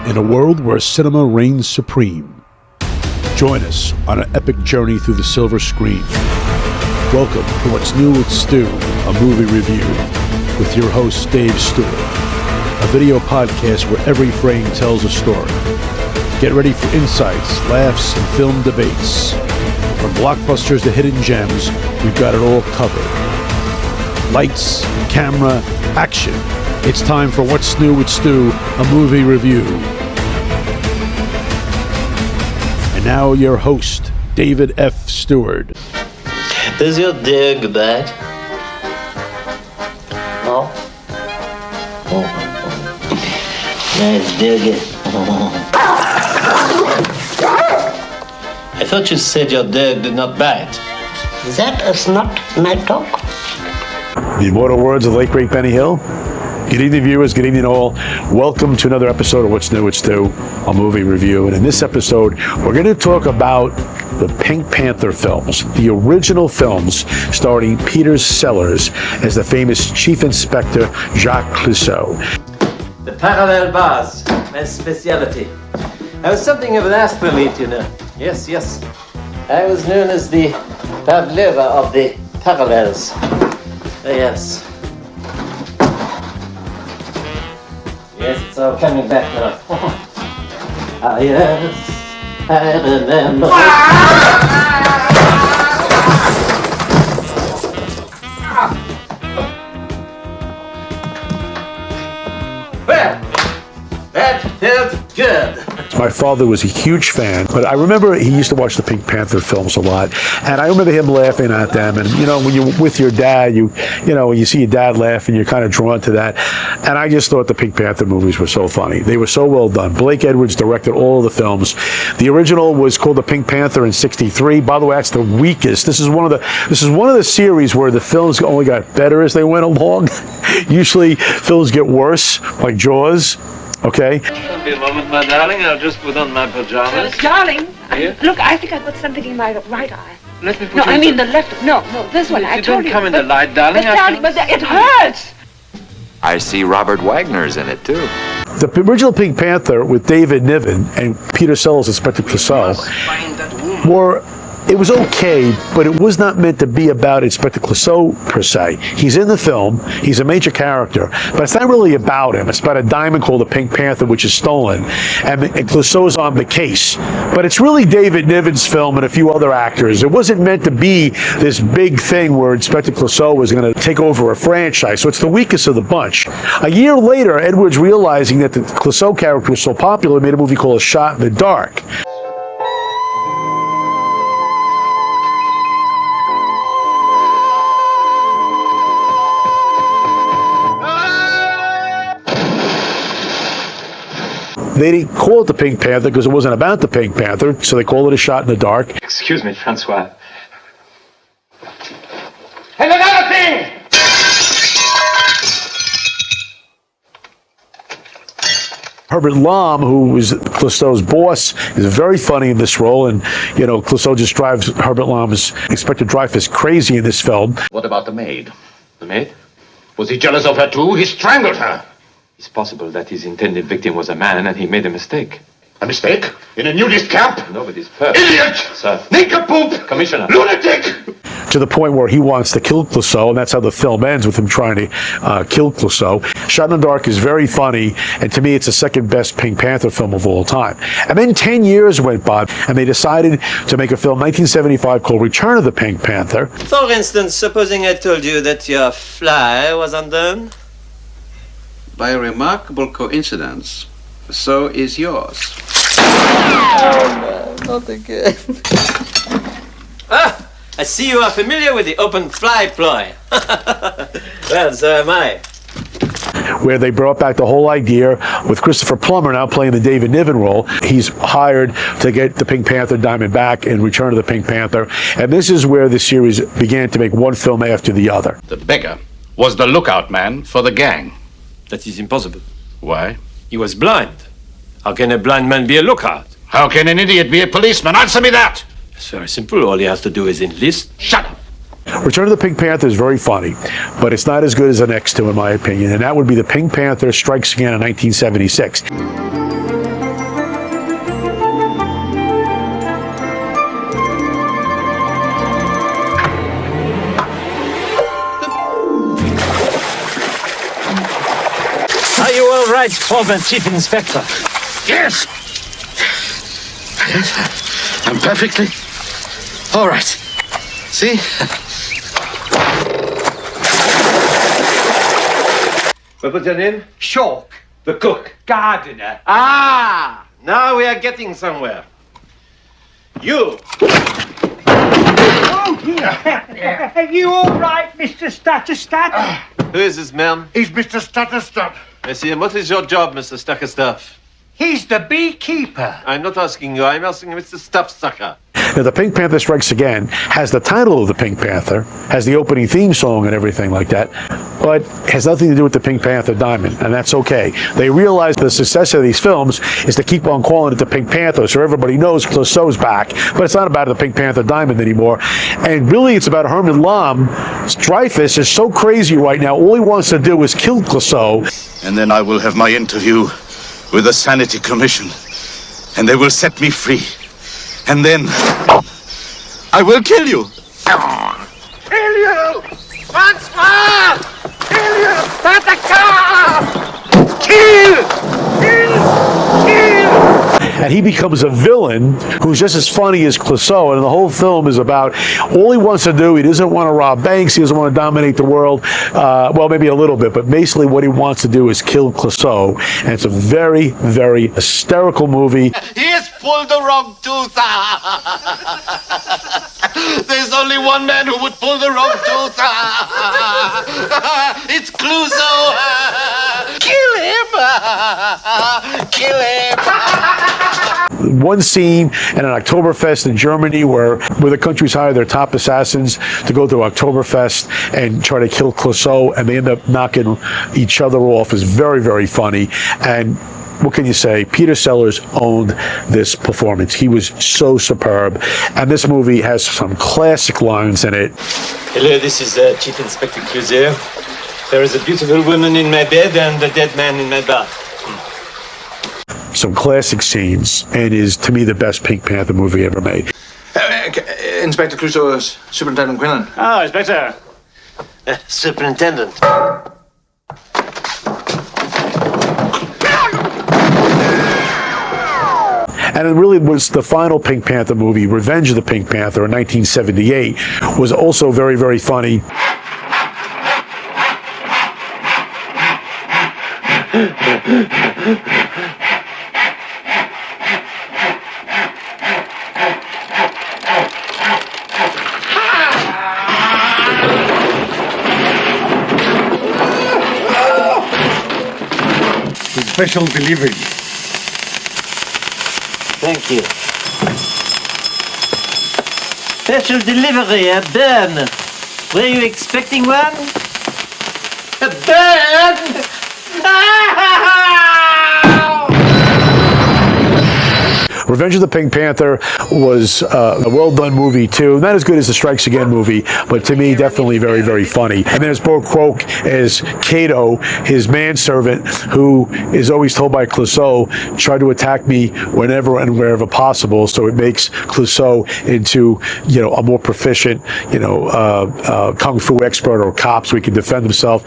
in a world where cinema reigns supreme. Join us on an epic journey through the silver screen. Welcome to What's New with Stu, a movie review, with your host Dave Stewart, a video podcast where every frame tells a story. Get ready for insights, laughs, and film debates. From blockbusters to hidden gems, we've got it all covered. Lights, camera, action. It's time for What's New with Stu, a movie review. And now your host, David F. Stewart. Does your dog bite? No? Nice dog. I thought you said your dog did not bite. That is not my dog. The immortal words of the late great Benny Hill. Good evening, viewers. Good evening, all. Welcome to another episode of What's New with Stu, a movie review. And in this episode, we're going to talk about the Pink Panther films, the original films starring Peter Sellers as the famous Chief Inspector Jacques Clouseau. The parallel bars, my specialty. I was something of an athlete, you know. Yes. I was known as the Pavlova of the parallels. Yes. Yes, it's all coming back now. Ah, yes, I remember. Well, that felt good. My father was a huge fan, but I remember he used to watch the Pink Panther films a lot, and I remember him laughing at them. And you know, when you're with your dad, you know, when you see your dad laughing, you're kind of drawn to that. And I just thought the Pink Panther movies were so funny. They were so well done. Blake Edwards directed all of the films. The original was called The Pink Panther in '63. By the way, that's the weakest. This is one of the series where the films only got better as they went along. Usually, films get worse, like Jaws. Okay. Be a moment, my darling. I'll just put on my pajamas. Darling, Here? look, I think I've got something in my right eye. Let me put No, you I in mean the left. No, this one. I You told don't come in the light, darling. But darling, but it hurts. I see Robert Wagner's in it, too. The original Pink Panther with David Niven and Peter Sellers as Inspector Clouseau it was okay, but it was not meant to be about Inspector Clouseau per se. He's in the film, he's a major character, but it's not really about him. It's about a diamond called the Pink Panther, which is stolen, and Clouseau's on the case. But it's really David Niven's film and a few other actors. It wasn't meant to be this big thing where Inspector Clouseau was going to take over a franchise, so it's the weakest of the bunch. A year later, Edwards, realizing that the Clouseau character was so popular, made a movie called A Shot in the Dark. They didn't call it the Pink Panther because it wasn't about the Pink Panther, so they called it A Shot in the Dark. Excuse me, Francois. And another thing! Herbert Lom, who was Clouseau's boss, is very funny in this role, and you know, Clouseau just drives Herbert Lom's Inspector Dreyfus crazy in this film. What about the maid? The maid? Was he jealous of her too? He strangled her. It's possible that his intended victim was a man and he made a mistake. A mistake? In a nudist camp? Nobody's perfect. Idiot! Sir. Nincompoop! Commissioner. Lunatic! To the point where he wants to kill Clouseau, and that's how the film ends, with him trying to kill Clouseau. Shot in the Dark is very funny, and to me it's the second best Pink Panther film of all time. And then 10 years went by, and they decided to make a film in 1975 called Return of the Pink Panther. For instance, supposing I told you that your fly was undone? By a remarkable coincidence, so is yours. Oh, no, not again. I see you are familiar with the open fly ploy. Well, so am I. Where they brought back the whole idea with Christopher Plummer now playing the David Niven role. He's hired to get the Pink Panther diamond back in Return of the Pink Panther. And this is where the series began to make one film after the other. The beggar was the lookout man for the gang. That is impossible. Why? He was blind. How can a blind man be a lookout? How can an idiot be a policeman? Answer me that! It's very simple. All he has to do is enlist. Shut up! Return of the Pink Panther is very funny, but it's not as good as the next two, in my opinion, and that would be The Pink Panther Strikes Again in 1976. Are you all right, former Chief Inspector? Yes! I'm perfectly all right. See? What was your name? Shawk. The cook. Gardener. Ah! Now we are getting somewhere. You! Oh, dear. Are you all right, Mr. Stutterstat? Who is this man? He's Mr. Stutterstat. I see. And what is your job, Mr. Stuckerstuff? He's the beekeeper. I'm not asking you. I'm asking Mr. Stuffsucker. Now, the Pink Panther Strikes Again has the title of the Pink Panther, has the opening theme song and everything like that, but has nothing to do with the Pink Panther Diamond, and that's okay. They realize the success of these films is to keep on calling it the Pink Panther, so everybody knows Clouseau's back, but it's not about the Pink Panther Diamond anymore. And really, it's about Herman Lam. Dreyfus is so crazy right now, all he wants to do is kill Clouseau. And then I will have my interview with the Sanity Commission, and they will set me free. And then I will kill you. Kill you! Once more! Kill you! Not the car! Kill! Kill! Kill! And he becomes a villain who's just as funny as Clouseau, and the whole film is about all he wants to do. He doesn't want to rob banks. He doesn't want to dominate the world. Well, maybe a little bit, but basically what he wants to do is kill Clouseau. And it's a very, very hysterical movie. He has pulled the wrong tooth. There's only one man who would pull the wrong tooth. It's Clouseau. Kill him. Kill him. One scene at an Oktoberfest in Germany where the countries hire their top assassins to go to Oktoberfest and try to kill Clouseau, and they end up knocking each other off is very, very funny. And what can you say? Peter Sellers owned this performance. He was so superb. And this movie has some classic lines in it. Hello, this is Chief Inspector Clouseau. There is a beautiful woman in my bed and a dead man in my bath. Some classic scenes, and is, to me, the best Pink Panther movie ever made. Inspector Clouseau, Superintendent Quinlan. Oh, Inspector. Superintendent. And it really was the final Pink Panther movie, Revenge of the Pink Panther in 1978, was also very, very funny. Special delivery. Thank you. Special delivery, a burn. Were you expecting one? A burn? Revenge of the Pink Panther was a well-done movie, too. Not as good as the Strikes Again movie, but to me, definitely very, very funny. And there's Bo Quoke as Cato, his manservant, who is always told by Clouseau, try to attack me whenever and wherever possible. So it makes Clouseau into, a more proficient, kung fu expert or cop so he can defend himself.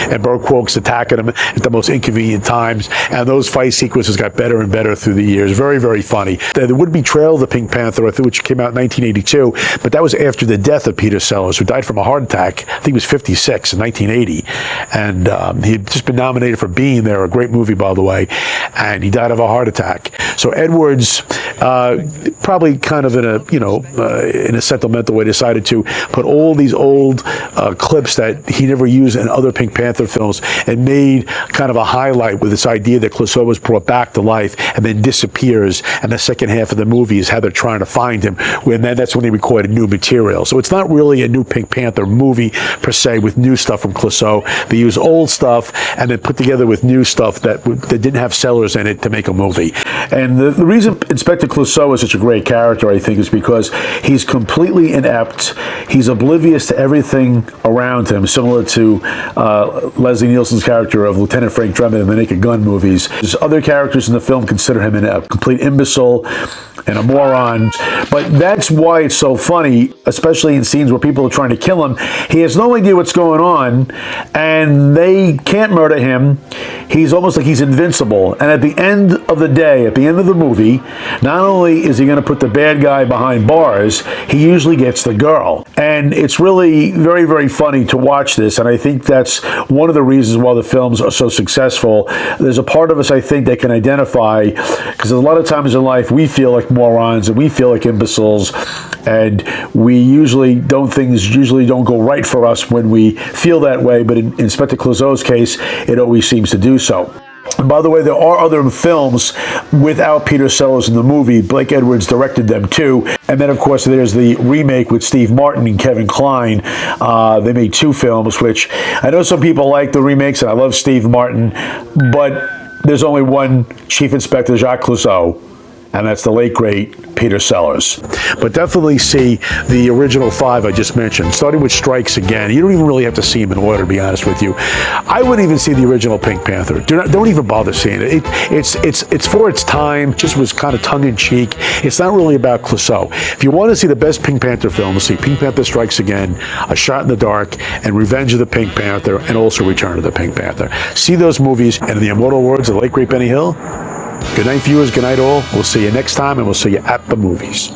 And Bo Quoke's attacking him at the most inconvenient times. And those fight sequences got better and better through the years. Very, very funny. There would be Trail of the Pink Panther, which came out in 1982, but that was after the death of Peter Sellers, who died from a heart attack. I think he was 56 in 1980. And he had just been nominated for Being There, a great movie, by the way, and he died of a heart attack. So Edwards, probably kind of in a sentimental way, decided to put all these old clips that he never used in other Pink Panther Panther films and made kind of a highlight with this idea that Clouseau was brought back to life and then disappears, and the second half of the movie is how they're trying to find him, and then that's when they recorded new material. So it's not really a new Pink Panther movie per se with new stuff from Clouseau. They use old stuff and then put together with new stuff that didn't have sellers in it to make a movie. And the reason Inspector Clouseau is such a great character, I think, is because he's completely inept. He's oblivious to everything around him, similar to Leslie Nielsen's character of Lieutenant Frank Drebin in the Naked Gun movies. There's other characters in the film consider him a complete imbecile and a moron, but that's why it's so funny, especially in scenes where people are trying to kill him. He has no idea what's going on, and they can't murder him. He's almost like he's invincible. And at the end of the day, at the end of the movie, not only is he going to put the bad guy behind bars, he usually gets the girl. And it's really very, very funny to watch this, and I think that's one of the reasons why the films are so successful. There's a part of us, I think, that can identify, because a lot of times in life we feel like morons and we feel like imbeciles, and things usually don't go right for us when we feel that way, but in Inspector Clouseau's case, it always seems to do so. And by the way, there are other films without Peter Sellers in the movie. Blake Edwards directed them too. And then, of course, there's the remake with Steve Martin and Kevin Kline. They made two films, which I know some people like the remakes, and I love Steve Martin, but there's only one Chief Inspector Jacques Clouseau, and that's the late, great Peter Sellers. But definitely see the original five I just mentioned, starting with Strikes Again. You don't even really have to see them in order, to be honest with you. I wouldn't even see the original Pink Panther. Don't even bother seeing it. It's for its time, just was kind of tongue-in-cheek. It's not really about Clouseau. If you want to see the best Pink Panther films, see Pink Panther Strikes Again, A Shot in the Dark, and Revenge of the Pink Panther, and also Return of the Pink Panther. See those movies, and in the immortal words of the late, great Benny Hill, good night, viewers. Good night, all. We'll see you next time, and we'll see you at the movies.